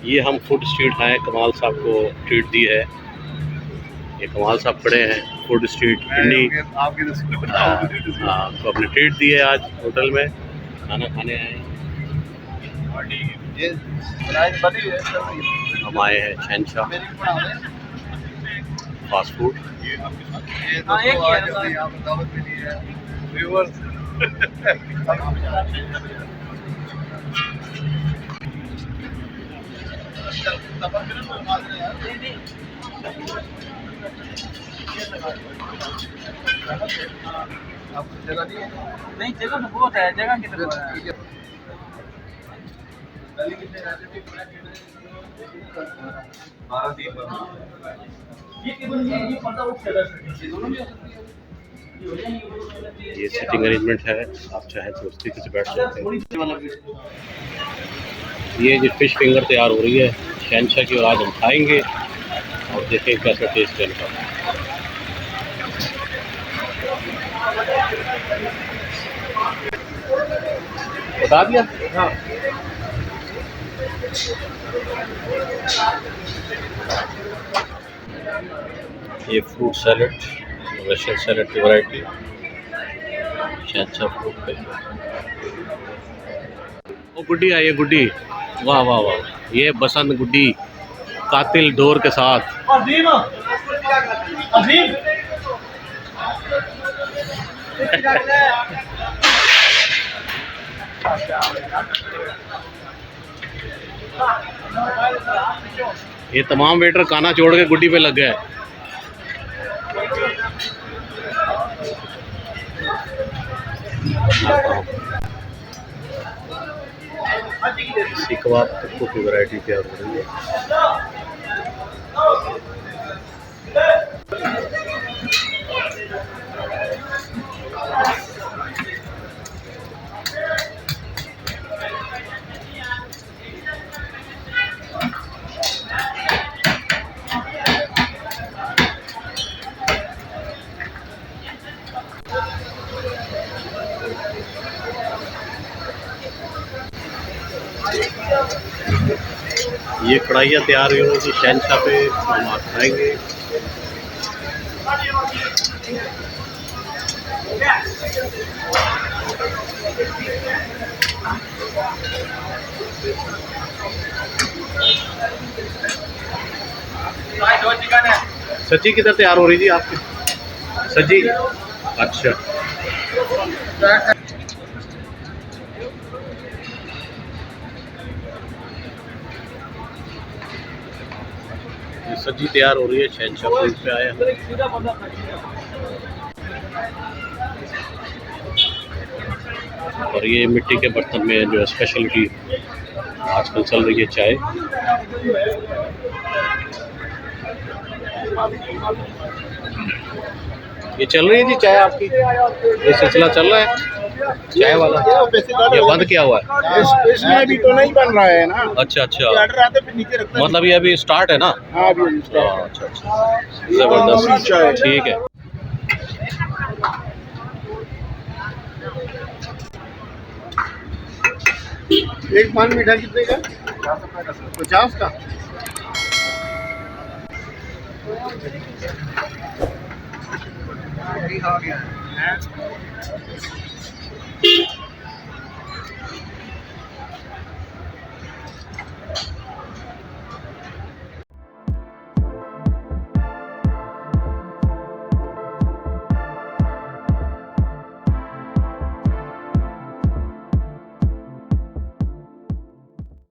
ये हम food street आए, कमाल साहब को ट्रीट दी है। ये कमाल साहब खड़े हैं फूड स्ट्रीट पिंडी। हाँ, तो अपने ट्रीट दी है आज होटल में, खाना खाने आए हैं। हम आए हैं शहनशाह फास्ट फूड। नहीं, जगह तो बहुत है, जगह कितनी है? ये सिटिंग अरेंजमेंट है, आप चाहें तो उस तरीके से बैठ सकते हैं। ये जो फिश फिंगर तैयार हो रही है शहनशाह की, और आज हम खाएंगे और देखें कैसा टेस्ट है इनका। बता दिया। हाँ, ये फ्रूट सैलड, रशियन सैलड की वैरायटी शहनशाह फ्रूट पे। ओ गुड्डी आई है, गुड्डी, वाह वाह वाह, ये बसंत गुड्डी कातिल डोर के साथ। अजीम अजीम ये तमाम वेटर खाना छोड़ के गुड्डी पे लग गए। सीख कबाब की वैरायटी तैयार हो रही है। ये कढ़ाइयाँ तैयार हुई होगी शहनशाह पे, हम आप खाएंगे। सब्जी किधर तैयार हो रही थी आपकी? सब्जी, अच्छा। ये सब्जी तैयार हो रही है, शहनशाह फूड पे आए हैं। और ये मिट्टी के बर्तन में जो है स्पेशलिटी आजकल चल रही है चाय। ये चल रही है जी चाय आपकी, ये सिलसिला चल रहा है चाय वाला, ये बंद किया हुआ है? इसमें अभी तो नहीं बन रहा है ना। अच्छा अच्छा, ऑर्डर आते फिर नीचे रखते हैं। मतलब ये अभी स्टार्ट है ना? हाँ, अभी स्टार्ट। अच्छा अच्छा, जबरदस्त चाय, ठीक है। एक पान मीठा कितने का? 50 का। आ गया।